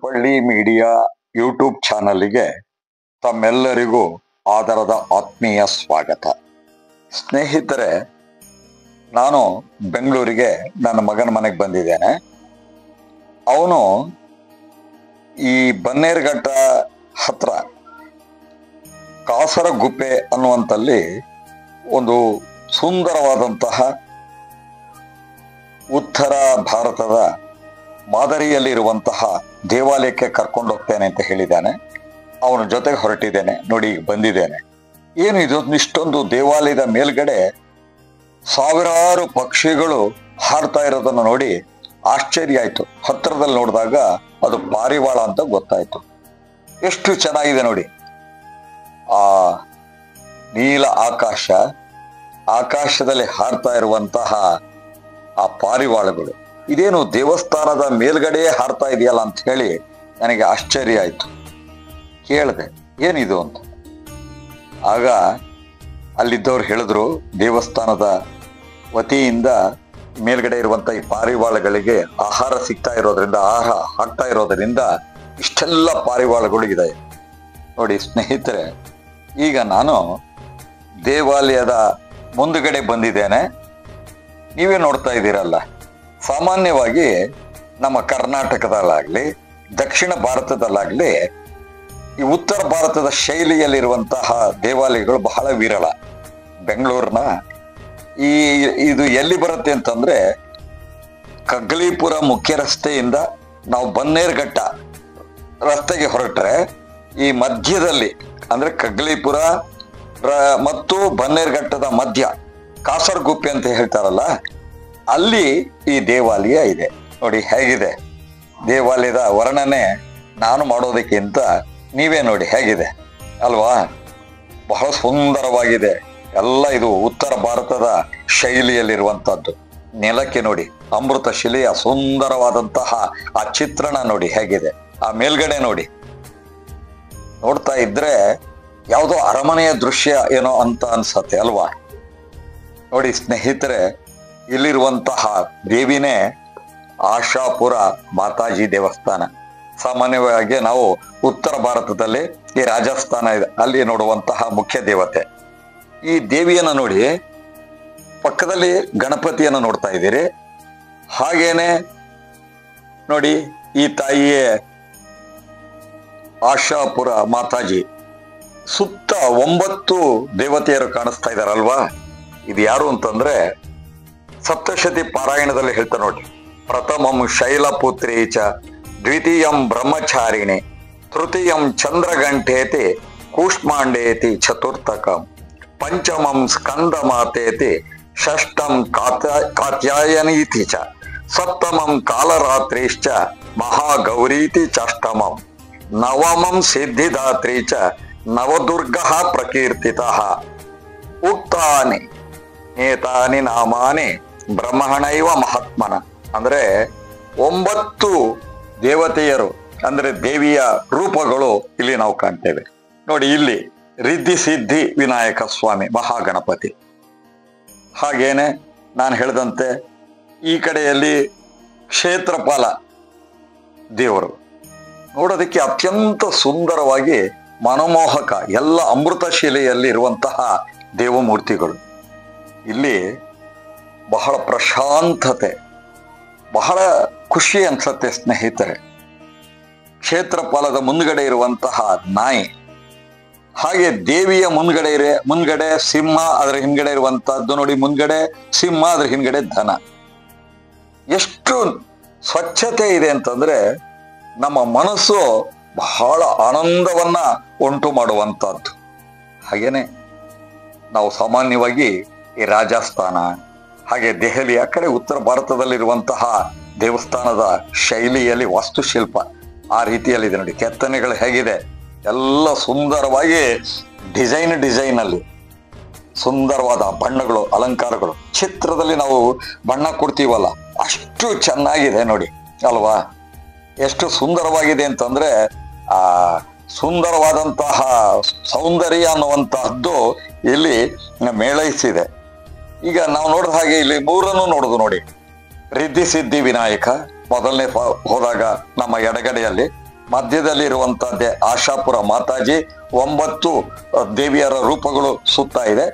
ಚನ್ನಪಳ್ಳಿ media YouTube ಚಾನಲ್ಗೆ ತಮ್ಮೆಲ್ಲರಿಗೂ ಆದರದ ಆತ್ಮೀಯ ಸ್ವಾಗತ. ಸ್ನೇಹಿತರೆ, ನಾನು ಬೆಂಗಳೂರಿಗೆ ನನ್ನ ಮಗನ ಮನೆಗೆ ಬಂದಿದ್ದೇನೆ. ಅವನು ಈ ಬನ್ನೇರುಘಟ್ಟ ಹತ್ರ ಕಾಸರಗುಪ್ಪೆ ಅನ್ನುವಂಥಲ್ಲಿ ಒಂದು ಸುಂದರವಾದಂತಹ ಉತ್ತರ ಭಾರತದ ಮಾದರಿಯಲ್ಲಿರುವಂತಹ ದೇವಾಲಯಕ್ಕೆ ಕರ್ಕೊಂಡು ಹೋಗ್ತೇನೆ ಅಂತ ಹೇಳಿದ್ದಾನೆ. ಅವನ ಜೊತೆಗೆ ಹೊರಟಿದ್ದೇನೆ. ನೋಡಿ, ಈಗ ಬಂದಿದ್ದೇನೆ. ಏನು ಇಷ್ಟೊಂದು ದೇವಾಲಯದ ಮೇಲ್ಗಡೆ ಸಾವಿರಾರು ಪಕ್ಷಿಗಳು ಹಾರ್ತಾ ಇರೋದನ್ನು ನೋಡಿ ಆಶ್ಚರ್ಯ ಆಯ್ತು. ಹತ್ತಿರದಲ್ಲಿ ನೋಡಿದಾಗ ಅದು ಪಾರಿವಾಳ ಅಂತ ಗೊತ್ತಾಯ್ತು. ಎಷ್ಟು ಚೆನ್ನಾಗಿದೆ ನೋಡಿ. ಆ ನೀಲ ಆಕಾಶದಲ್ಲಿ ಹಾರ್ತಾ ಇರುವಂತಹ ಆ ಪಾರಿವಾಳಗಳು, ಇದೇನು ದೇವಸ್ಥಾನದ ಮೇಲ್ಗಡೆ ಹಾರ್ತಾ ಇದೆಯಲ್ಲ ಅಂತ ಹೇಳಿ ನನಗೆ ಆಶ್ಚರ್ಯ ಆಯ್ತು. ಕೇಳಿದೆ, ಏನಿದು ಅಂತ. ಆಗ ಅಲ್ಲಿದ್ದವ್ರು ಹೇಳಿದ್ರು, ದೇವಸ್ಥಾನದ ವತಿಯಿಂದ ಮೇಲ್ಗಡೆ ಇರುವಂತ ಈ ಪಾರಿವಾಳಗಳಿಗೆ ಆಹಾರ ಸಿಗ್ತಾ ಇರೋದ್ರಿಂದ, ಆಹಾರ ಹಾಕ್ತಾ ಇರೋದ್ರಿಂದ ಇಷ್ಟೆಲ್ಲ ಪಾರಿವಾಳಗಳು ಇದೆ. ನೋಡಿ ಸ್ನೇಹಿತರೆ, ಈಗ ನಾನು ದೇವಾಲಯದ ಮುಂದುಗಡೆ ಬಂದಿದ್ದೇನೆ. ನೀವೇ ನೋಡ್ತಾ ಇದ್ದೀರಲ್ಲ, ಸಾಮಾನ್ಯವಾಗಿ ನಮ್ಮ ಕರ್ನಾಟಕದಲ್ಲಾಗ್ಲಿ ದಕ್ಷಿಣ ಭಾರತದಲ್ಲಾಗ್ಲಿ ಈ ಉತ್ತರ ಭಾರತದ ಶೈಲಿಯಲ್ಲಿರುವಂತಹ ದೇವಾಲಯಗಳು ಬಹಳ ವಿರಳ. ಬೆಂಗಳೂರಿನ ಇದು ಎಲ್ಲಿ ಬರುತ್ತೆ ಅಂತಂದ್ರೆ, ಕಗ್ಗಲೀಪುರ ಮುಖ್ಯ ರಸ್ತೆಯಿಂದ ನಾವು ಬನ್ನೇರುಘಟ್ಟ ರಸ್ತೆಗೆ ಹೊರಟ್ರೆ ಈ ಮಧ್ಯದಲ್ಲಿ ಅಂದ್ರೆ ಕಗ್ಗಲೀಪುರ ಮತ್ತು ಬನ್ನೇರುಘಟ್ಟದ ಮಧ್ಯ ಕಾಸರಗುಪ್ಪೆ ಅಂತ ಹೇಳ್ತಾರಲ್ಲ, ಅಲ್ಲಿ ಈ ದೇವಾಲಯ ಇದೆ. ನೋಡಿ ಹೇಗಿದೆ ದೇವಾಲಯದ ವರ್ಣನೆ ನಾನು ಮಾಡೋದಕ್ಕಿಂತ ನೀವೇ ನೋಡಿ ಹೇಗಿದೆ ಅಲ್ವಾ. ಬಹಳ ಸುಂದರವಾಗಿದೆ ಎಲ್ಲ. ಇದು ಉತ್ತರ ಭಾರತದ ಶೈಲಿಯಲ್ಲಿರುವಂತಹದ್ದು. ನೆಲಕ್ಕೆ ನೋಡಿ ಅಮೃತ ಶಿಲೆಯ ಸುಂದರವಾದಂತಹ ಆ ಚಿತ್ರಣ ನೋಡಿ ಹೇಗಿದೆ. ಆ ಮೇಲ್ಗಡೆ ನೋಡಿ, ನೋಡ್ತಾ ಇದ್ರೆ ಯಾವುದೋ ಅರಮನೆಯ ದೃಶ್ಯ ಏನೋ ಅಂತ ಅನ್ಸತ್ತೆ ಅಲ್ವಾ. ನೋಡಿ ಸ್ನೇಹಿತರೆ, ಇಲ್ಲಿರುವಂತಹ ದೇವಿನೇ ಆಶಾಪುರ ಮಾತಾಜಿ ದೇವಸ್ಥಾನ. ಸಾಮಾನ್ಯವಾಗಿ ನಾವು ಉತ್ತರ ಭಾರತದಲ್ಲಿ ಈ ರಾಜಸ್ಥಾನ ಇದೆ, ಅಲ್ಲಿ ನೋಡುವಂತಹ ಮುಖ್ಯ ದೇವತೆ ಈ ದೇವಿಯನ್ನ ನೋಡಿ. ಪಕ್ಕದಲ್ಲಿ ಗಣಪತಿಯನ್ನು ನೋಡ್ತಾ ಇದ್ದೀರಿ. ಹಾಗೇನೆ ನೋಡಿ, ಈ ತಾಯಿಯೇ ಆಶಾಪುರ ಮಾತಾಜಿ. ಸುತ್ತ 9 ದೇವತೆಯರು ಕಾಣಿಸ್ತಾ ಇದಾರಲ್ವಾ. ಇದು ಯಾರು ಅಂತಂದ್ರೆ, ಸಪ್ತಶತಿ ಪಾರಾಯಣದಲ್ಲಿ ಹೇಳ್ತಾ ನೋಡಿ, ಪ್ರಥಮಂ ಶೈಲಪುತ್ರಿ ಚ, ದ್ವಿತೀಯಂ ಬ್ರಹ್ಮಚಾರಿಣಿ, ತೃತೀಯಂ ಚಂದ್ರಗಂಠೇತಿ ಕೂಷ್ಮಾಂಡೇತಿ ಚತುರ್ಥಕಂ, ಪಂಚಮಂ ಸ್ಕಂದ ಮಾತೇತಿ, ಷಷ್ಠಂ ಕಾತ್ಯಾಯನೀತಿ ಚ, ಸಪ್ತಮಂ ಕಾಲರಾತ್ರಿಶ್ಚ ಮಹಾಗೌರೀತಿ ಚಾಷ್ಟಮಂ, ನವಮಂ ಸಿದ್ಧಿದಾತ್ರಿ ಚ ನವದುರ್ಗ ಪ್ರಕೀರ್ತಿತಃ, ಉಕ್ತಾನಿ ಏತಾನಿ ನಾಮಾನಿ ಬ್ರಹ್ಮಣೈವ ಮಹಾತ್ಮನ. ಅಂದ್ರೆ 9 ದೇವತೆಯರು ಅಂದ್ರೆ ದೇವಿಯ ರೂಪಗಳು ಇಲ್ಲಿ ನಾವು ಕಾಣ್ತೇವೆ. ನೋಡಿ, ಇಲ್ಲಿ ರಿದ್ಧಿ ಸಿದ್ಧಿ ವಿನಾಯಕ ಸ್ವಾಮಿ ಮಹಾಗಣಪತಿ. ಹಾಗೇನೆ ನಾನು ಹೇಳಿದಂತೆ ಈ ಕಡೆಯಲ್ಲಿ ಕ್ಷೇತ್ರಪಾಲ ದೇವರು. ನೋಡೋದಕ್ಕೆ ಅತ್ಯಂತ ಸುಂದರವಾಗಿ ಮನಮೋಹಕ, ಎಲ್ಲ ಅಮೃತ ಶಿಲೆಯಲ್ಲಿ ಇರುವಂತಹ ದೇವಮೂರ್ತಿಗಳು. ಇಲ್ಲಿ ಬಹಳ ಪ್ರಶಾಂತತೆ, ಬಹಳ ಖುಷಿ ಅನ್ಸತ್ತೆ ಸ್ನೇಹಿತರೆ. ಕ್ಷೇತ್ರಪಾಲದ ಮುಂದ್ಗಡೆ ಇರುವಂತಹ ನಾಯಿ, ಹಾಗೆ ದೇವಿಯ ಮುಂದ್ಗಡೆ ಸಿಂಹ, ಅದರ ಹಿಂದ್ಗಡೆ ಇರುವಂತಹದ್ದು ನೋಡಿ, ಮುಂದ್ಗಡೆ ಸಿಂಹ, ಅದ್ರ ಹಿಂದ್ಗಡೆ ಧನ. ಎಷ್ಟು ಸ್ವಚ್ಛತೆ ಇದೆ ಅಂತಂದ್ರೆ ನಮ್ಮ ಮನಸ್ಸು ಬಹಳ ಆನಂದವನ್ನ ಉಂಟು ಮಾಡುವಂತಹದ್ದು. ಹಾಗೇನೆ ನಾವು ಸಾಮಾನ್ಯವಾಗಿ ಈ ರಾಜಸ್ಥಾನ ಹಾಗೆ ದೆಹಲಿ ಆ ಕಡೆ ಉತ್ತರ ಭಾರತದಲ್ಲಿರುವಂತಹ ದೇವಸ್ಥಾನದ ಶೈಲಿಯಲ್ಲಿ ವಾಸ್ತುಶಿಲ್ಪ ಆ ರೀತಿಯಲ್ಲಿ ಇದೆ ನೋಡಿ. ಕೆತ್ತನೆಗಳು ಹೇಗಿದೆ, ಎಲ್ಲ ಸುಂದರವಾಗಿ ಡಿಸೈನ್ ಅಲ್ಲಿ ಸುಂದರವಾದ ಬಣ್ಣಗಳು, ಅಲಂಕಾರಗಳು. ಚಿತ್ರದಲ್ಲಿ ನಾವು ಬಣ್ಣ ಕೊಡ್ತೀವಲ್ಲ, ಅಷ್ಟು ಚೆನ್ನಾಗಿದೆ ನೋಡಿ ಅಲ್ವಾ. ಎಷ್ಟು ಸುಂದರವಾಗಿದೆ ಅಂತಂದ್ರೆ ಆ ಸುಂದರವಾದಂತಹ ಸೌಂದರ್ಯ ಅನ್ನುವಂತಹದ್ದು ಇಲ್ಲಿ ಮೇಳೈಸಿದೆ. ಈಗ ನಾವು ನೋಡಿದ ಹಾಗೆ ಇಲ್ಲಿ 3 ನೋಡುದು ನೋಡಿ. ರಿದ್ಧಿ ಸಿದ್ಧಿ ವಿನಾಯಕ ಮೊದಲನೇ ಹೋದಾಗ ನಮ್ಮ ಎಡಗಡೆಯಲ್ಲಿ, ಮಧ್ಯದಲ್ಲಿ ಇರುವಂತಹದ್ದೇ ಆಶಾಪುರ ಮಾತಾಜಿ, 9 ದೇವಿಯರ ರೂಪಗಳು ಸುತ್ತ ಇದೆ.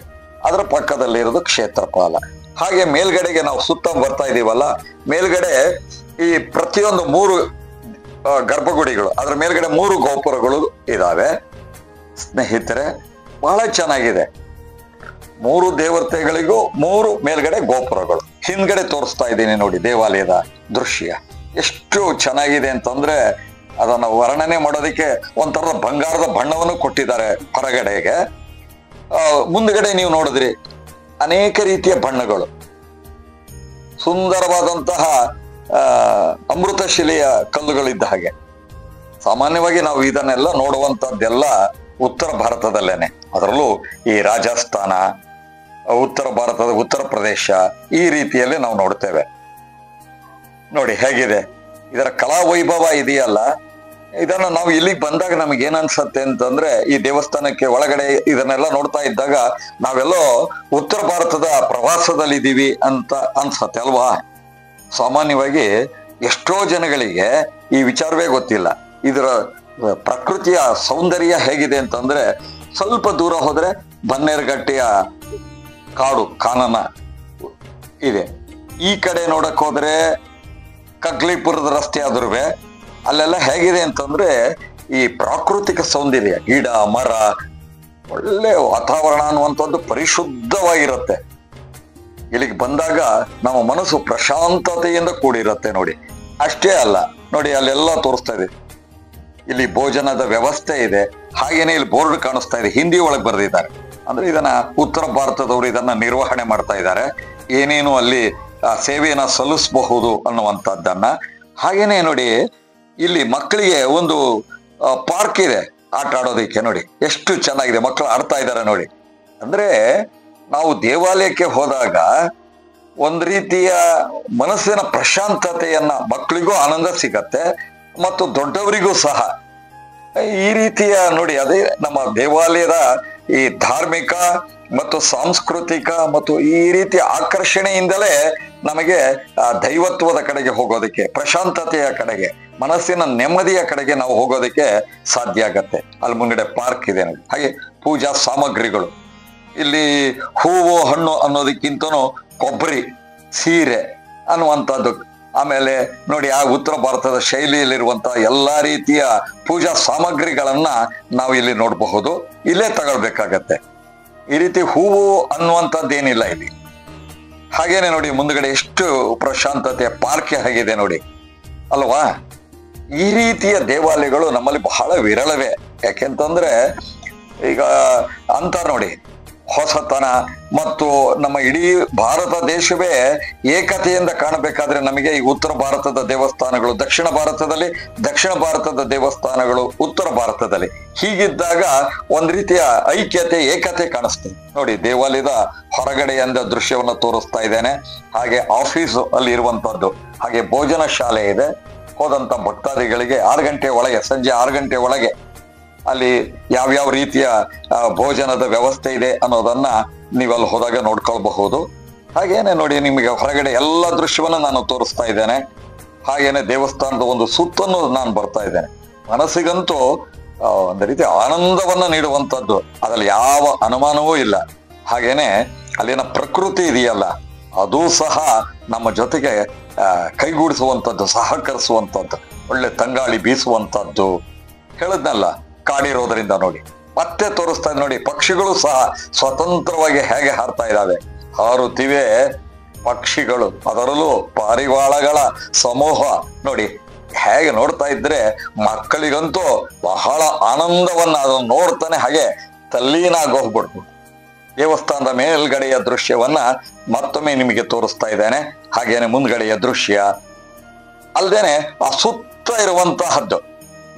ಅದರ ಪಕ್ಕದಲ್ಲಿ ಇರೋದು ಕ್ಷೇತ್ರಪಾಲ. ಹಾಗೆ ಮೇಲ್ಗಡೆಗೆ ನಾವು ಸುತ್ತ ಬರ್ತಾ ಇದೀವಲ್ಲ, ಮೇಲ್ಗಡೆ ಈ ಪ್ರತಿಯೊಂದು 3 ಗರ್ಭಗುಡಿಗಳು, ಅದರ ಮೇಲ್ಗಡೆ 3 ಗೋಪುರಗಳು ಇದಾವೆ ಸ್ನೇಹಿತರೆ. ಬಹಳ ಚೆನ್ನಾಗಿದೆ. 3 ದೇವತೆಗಳಿಗೂ 3 ಮೇಲ್ಗಡೆ ಗೋಪುರಗಳು. ಹಿಂದ್ಗಡೆ ತೋರಿಸ್ತಾ ಇದ್ದೀನಿ ನೋಡಿ ದೇವಾಲಯದ ದೃಶ್ಯ. ಎಷ್ಟು ಚೆನ್ನಾಗಿದೆ ಅಂತಂದ್ರೆ ಅದನ್ನ ವರ್ಣನೆ ಮಾಡೋದಕ್ಕೆ ಒಂಥರದ ಬಂಗಾರದ ಬಣ್ಣವನ್ನು ಕೊಟ್ಟಿದ್ದಾರೆ ಹೊರಗಡೆಗೆ. ಮುಂದ್ಗಡೆ ನೀವು ನೋಡಿದ್ರಿ ಅನೇಕ ರೀತಿಯ ಬಣ್ಣಗಳು, ಸುಂದರವಾದಂತಹ ಅಮೃತ ಶಿಲೆಯ ಕಲ್ಲುಗಳಿದ್ದ ಹಾಗೆ. ಸಾಮಾನ್ಯವಾಗಿ ನಾವು ಇದನ್ನೆಲ್ಲ ನೋಡುವಂತದ್ದೆಲ್ಲ ಉತ್ತರ ಭಾರತದಲ್ಲೇನೆ, ಅದರಲ್ಲೂ ಈ ರಾಜಸ್ಥಾನ, ಉತ್ತರ ಭಾರತದ ಉತ್ತರ ಪ್ರದೇಶ, ಈ ರೀತಿಯಲ್ಲಿ ನಾವು ನೋಡ್ತೇವೆ. ನೋಡಿ ಹೇಗಿದೆ ಇದರ ಕಲಾ ವೈಭವ ಇದೆಯಲ್ಲ. ಇದನ್ನ ನಾವು ಇಲ್ಲಿಗೆ ಬಂದಾಗ ನಮ್ಗೆ ಏನ್ ಅನ್ಸತ್ತೆ ಅಂತಂದ್ರೆ, ಈ ದೇವಸ್ಥಾನಕ್ಕೆ ಒಳಗಡೆ ಇದನ್ನೆಲ್ಲ ನೋಡ್ತಾ ಇದ್ದಾಗ ನಾವೆಲ್ಲೋ ಉತ್ತರ ಭಾರತದ ಪ್ರವಾಸದಲ್ಲಿದ್ದೀವಿ ಅಂತ ಅನ್ಸತ್ತೆ ಅಲ್ವಾ. ಸಾಮಾನ್ಯವಾಗಿ ಎಷ್ಟೋ ಜನಗಳಿಗೆ ಈ ವಿಚಾರವೇ ಗೊತ್ತಿಲ್ಲ. ಇದರ ಪ್ರಕೃತಿಯ ಸೌಂದರ್ಯ ಹೇಗಿದೆ ಅಂತಂದ್ರೆ, ಸ್ವಲ್ಪ ದೂರ ಹೋದ್ರೆ ಬನ್ನೇರುಘಟ್ಟೆಯ ಕಾಡು ಕಾನನ ಇದೆ. ಈ ಕಡೆ ನೋಡಕ್ ಹೋದ್ರೆ ಕಗ್ಲಿಪುರದ ರಸ್ತೆ ಆದ್ರೂ ಅಲ್ಲೆಲ್ಲ ಹೇಗಿದೆ ಅಂತಂದ್ರೆ ಈ ಪ್ರಾಕೃತಿಕ ಸೌಂದರ್ಯ, ಗಿಡ ಮರ, ಒಳ್ಳೆ ವಾತಾವರಣ ಅನ್ನುವಂಥದ್ದು ಪರಿಶುದ್ಧವಾಗಿರುತ್ತೆ. ಇಲ್ಲಿಗೆ ಬಂದಾಗ ನಮ್ಮ ಮನಸ್ಸು ಪ್ರಶಾಂತತೆಯಿಂದ ಕೂಡಿರುತ್ತೆ ನೋಡಿ. ಅಷ್ಟೇ ಅಲ್ಲ, ನೋಡಿ ಅಲ್ಲೆಲ್ಲ ತೋರಿಸ್ತಾ ಇದೆ, ಇಲ್ಲಿ ಭೋಜನದ ವ್ಯವಸ್ಥೆ ಇದೆ. ಹಾಗೇನೆ ಇಲ್ಲಿ ಬೋರ್ಡ್ ಕಾಣಿಸ್ತಾ ಇದೆ, ಹಿಂದಿ ಒಳಗೆ ಬರೆದಿದ್ದಾರೆ. ಅಂದ್ರೆ ಇದನ್ನ ಉತ್ತರ ಭಾರತದವರು ಇದನ್ನ ನಿರ್ವಹಣೆ ಮಾಡ್ತಾ ಇದ್ದಾರೆ, ಏನೇನು ಅಲ್ಲಿ ಸೇವೆಯನ್ನ ಸಲ್ಲಿಸಬಹುದು ಅನ್ನುವಂಥದ್ದನ್ನ. ಹಾಗೇನೆ ನೋಡಿ ಇಲ್ಲಿ ಮಕ್ಕಳಿಗೆ ಒಂದು ಪಾರ್ಕ್ ಇದೆ ಆಟ ಆಡೋದಕ್ಕೆ. ನೋಡಿ ಎಷ್ಟು ಚೆನ್ನಾಗಿದೆ, ಮಕ್ಕಳು ಆಡ್ತಾ ಇದ್ದಾರೆ ನೋಡಿ. ಅಂದ್ರೆ ನಾವು ದೇವಾಲಯಕ್ಕೆ ಹೋದಾಗ ಒಂದ್ ರೀತಿಯ ಮನಸ್ಸಿನ ಪ್ರಶಾಂತತೆಯನ್ನ, ಮಕ್ಕಳಿಗೂ ಆನಂದ ಸಿಗತ್ತೆ ಮತ್ತು ದೊಡ್ಡವರಿಗೂ ಸಹ. ಈ ರೀತಿಯ ನೋಡಿ, ಅದೇ ನಮ್ಮ ದೇವಾಲಯದ ಈ ಧಾರ್ಮಿಕ ಮತ್ತು ಸಾಂಸ್ಕೃತಿಕ ಮತ್ತು ಈ ರೀತಿಯ ಆಕರ್ಷಣೆಯಿಂದಲೇ ನಮಗೆ ದೈವತ್ವದ ಕಡೆಗೆ ಹೋಗೋದಕ್ಕೆ, ಪ್ರಶಾಂತತೆಯ ಕಡೆಗೆ, ಮನಸ್ಸಿನ ನೆಮ್ಮದಿಯ ಕಡೆಗೆ ನಾವು ಹೋಗೋದಕ್ಕೆ ಸಾಧ್ಯ ಆಗತ್ತೆ. ಅಲ್ಲಿ ಮುಂಗಡೆ ಪಾರ್ಕ್ ಇದೆ ನೋಡಿ. ಹಾಗೆ ಪೂಜಾ ಸಾಮಗ್ರಿಗಳು, ಇಲ್ಲಿ ಹೂವು ಹಣ್ಣು ಅನ್ನೋದಕ್ಕಿಂತನೂ ಕೊಬ್ಬರಿ, ಸೀರೆ ಅನ್ನುವಂಥದ್ದು. ಆಮೇಲೆ ನೋಡಿ ಆ ಉತ್ತರ ಭಾರತದ ಶೈಲಿಯಲ್ಲಿರುವಂತಹ ಎಲ್ಲಾ ರೀತಿಯ ಪೂಜಾ ಸಾಮಗ್ರಿಗಳನ್ನ ನಾವು ಇಲ್ಲಿ ನೋಡಬಹುದು. ಇಲ್ಲೇ ತಗೊಳ್ಬೇಕಾಗತ್ತೆ. ಈ ರೀತಿ ಹೂವು ಅನ್ನುವಂಥದ್ದೇನಿಲ್ಲ ಇಲ್ಲಿ. ಹಾಗೇನೆ ನೋಡಿ ಮುಂದ್ಗಡೆ ಎಷ್ಟು ಪ್ರಶಾಂತತೆ, ಪಾರ್ಕ್ ಹೇಗಿದೆ ನೋಡಿ ಅಲ್ವಾ. ಈ ರೀತಿಯ ದೇವಾಲಯಗಳು ನಮ್ಮಲ್ಲಿ ಬಹಳ ವಿರಳವೇ. ಯಾಕೆಂತಂದ್ರೆ ಈಗ ಅಂತ ನೋಡಿ, ಹೊಸತನ ಮತ್ತು ನಮ್ಮ ಇಡೀ ಭಾರತ ದೇಶವೇ ಏಕತೆಯಿಂದ ಕಾಣಬೇಕಾದ್ರೆ ನಮಗೆ ಈ ಉತ್ತರ ಭಾರತದ ದೇವಸ್ಥಾನಗಳು ದಕ್ಷಿಣ ಭಾರತದ ದೇವಸ್ಥಾನಗಳು ಉತ್ತರ ಭಾರತದಲ್ಲಿ, ಹೀಗಿದ್ದಾಗ ಒಂದ್ ರೀತಿಯ ಐಕ್ಯತೆ, ಏಕತೆ ಕಾಣಿಸ್ತದೆ ನೋಡಿ. ದೇವಾಲಯದ ಹೊರಗಡೆಯಿಂದ ದೃಶ್ಯವನ್ನ ತೋರಿಸ್ತಾ ಇದ್ದೇನೆ. ಹಾಗೆ ಆಫೀಸ್ ಅಲ್ಲಿ ಇರುವಂತದ್ದು, ಹಾಗೆ ಭೋಜನ ಶಾಲೆ ಇದೆ. ಹೋದಂತ ಭಕ್ತಾದಿಗಳಿಗೆ 6 ಗಂಟೆ ಒಳಗೆ, ಸಂಜೆ 6 ಗಂಟೆ ಒಳಗೆ ಅಲ್ಲಿ ಯಾವ್ಯಾವ ರೀತಿಯ ಭೋಜನದ ವ್ಯವಸ್ಥೆ ಇದೆ ಅನ್ನೋದನ್ನ ನೀವು ಅಲ್ಲಿ ಹೋದಾಗ ನೋಡ್ಕೊಳ್ಬಹುದು. ಹಾಗೇನೆ ನೋಡಿ ನಿಮಗೆ ಹೊರಗಡೆ ಎಲ್ಲ ದೃಶ್ಯವನ್ನ ನಾನು ತೋರಿಸ್ತಾ ಇದ್ದೇನೆ. ಹಾಗೇನೆ ದೇವಸ್ಥಾನದ ಒಂದು ಸುತ್ತನ್ನು ನಾನು ಬರ್ತಾ ಇದ್ದೇನೆ. ಮನಸ್ಸಿಗಂತೂ ಒಂದು ರೀತಿ ಆನಂದವನ್ನ ನೀಡುವಂಥದ್ದು, ಅದ್ರಲ್ಲಿ ಯಾವ ಅನುಮಾನವೂ ಇಲ್ಲ. ಹಾಗೇನೆ ಅಲ್ಲಿನ ಪ್ರಕೃತಿ ಇದೆಯಲ್ಲ, ಅದು ಸಹ ನಮ್ಮ ಜೊತೆಗೆ ಕೈಗೂಡಿಸುವಂಥದ್ದು, ಸಹಕರಿಸುವಂಥದ್ದು, ಒಳ್ಳೆ ತಂಗಾಳಿ ಬೀಸುವಂಥದ್ದು. ಹೇಳದ್ನಲ್ಲ, ಕಾಡಿರೋದ್ರಿಂದ ನೋಡಿ. ಮತ್ತೆ ತೋರಿಸ್ತಾ ಇದೆ ನೋಡಿ, ಪಕ್ಷಿಗಳು ಸಹ ಸ್ವತಂತ್ರವಾಗಿ ಹೇಗೆ ಹಾರ್ತಾ ಇದ್ದಾವೆ. ಹಾರುತ್ತಿವೆ ಪಕ್ಷಿಗಳು, ಅದರಲ್ಲೂ ಪಾರಿವಾಳಗಳ ಸಮೂಹ ನೋಡಿ. ಹೇಗೆ ನೋಡ್ತಾ ಇದ್ರೆ ಮಕ್ಕಳಿಗಂತೂ ಬಹಳ ಆನಂದವನ್ನ ಅದನ್ನು ನೋಡ್ತಾನೆ ಹಾಗೆ ತಲ್ಲೀನಾಗೋಗ್ಬಿಡ್ತು. ದೇವಸ್ಥಾನದ ಮೇಲ್ಗಡೆಯ ದೃಶ್ಯವನ್ನ ಮತ್ತೊಮ್ಮೆ ನಿಮಗೆ ತೋರಿಸ್ತಾ ಇದ್ದೇನೆ. ಹಾಗೇನೆ ಮುಂದ್ಗಡೆಯ ದೃಶ್ಯ ಅಲ್ದೇನೆ ಆ ಸುತ್ತ ಇರುವಂತಹದ್ದು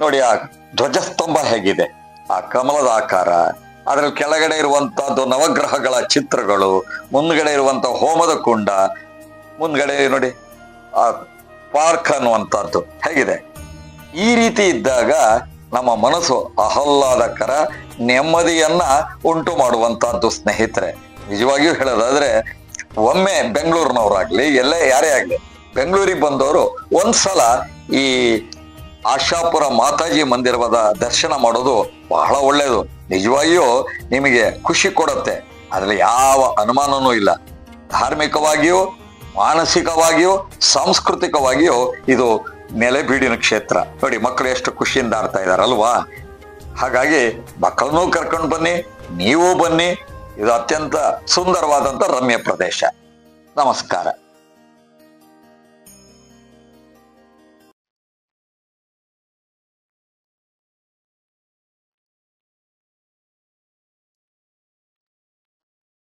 ನೋಡಿ. ಆ ಧ್ವಜಸ್ತಂಭ ಹೇಗಿದೆ, ಆ ಕಮಲದ ಆಕಾರ, ಅದರಲ್ಲಿ ಕೆಳಗಡೆ ಇರುವಂತಹದ್ದು ನವಗ್ರಹಗಳ ಚಿತ್ರಗಳು, ಮುಂದ್ಗಡೆ ಇರುವಂತಹ ಹೋಮದ ಕುಂಡ, ಮುಂದ್ಗಡೆ ನೋಡಿ ಆ ಪಾರ್ಕ್ ಅನ್ನುವಂಥದ್ದು ಹೇಗಿದೆ. ಈ ರೀತಿ ಇದ್ದಾಗ ನಮ್ಮ ಮನಸ್ಸು ಆಹ್ಲಾದಕರ, ನೆಮ್ಮದಿಯನ್ನ ಉಂಟು ಮಾಡುವಂತಹದ್ದು ಸ್ನೇಹಿತರೆ. ನಿಜವಾಗಿಯೂ ಹೇಳೋದಾದ್ರೆ ಒಮ್ಮೆ ಬೆಂಗಳೂರಿನವರಾಗ್ಲಿ, ಯಾರೇ ಆಗ್ಲಿ, ಬೆಂಗಳೂರಿಗೆ ಬಂದವರು ಒಂದ್ಸಲ ಈ ಆಶಾಪುರ ಮಾತಾಜಿ ಮಂದಿರದ ದರ್ಶನ ಮಾಡೋದು ಬಹಳ ಒಳ್ಳೆಯದು. ನಿಜವಾಗಿಯೂ ನಿಮಗೆ ಖುಷಿ ಕೊಡುತ್ತೆ, ಅದ್ರಲ್ಲಿ ಯಾವ ಅನುಮಾನನೂ ಇಲ್ಲ. ಧಾರ್ಮಿಕವಾಗಿಯೂ, ಮಾನಸಿಕವಾಗಿಯೂ, ಸಾಂಸ್ಕೃತಿಕವಾಗಿಯೂ ಇದು ನೆಲೆಬೀಡಿನ ಕ್ಷೇತ್ರ. ನೋಡಿ, ಮಕ್ಕಳು ಎಷ್ಟು ಖುಷಿಯಿಂದ ಆಡ್ತಾ ಇದಾರಲ್ವಾ. ಹಾಗಾಗಿ ಮಕ್ಕಳನ್ನೂ ಕರ್ಕೊಂಡು ಬನ್ನಿ, ನೀವು ಬನ್ನಿ. ಇದು ಅತ್ಯಂತ ಸುಂದರವಾದಂತ ರಮ್ಯ ಪ್ರದೇಶ. ನಮಸ್ಕಾರ.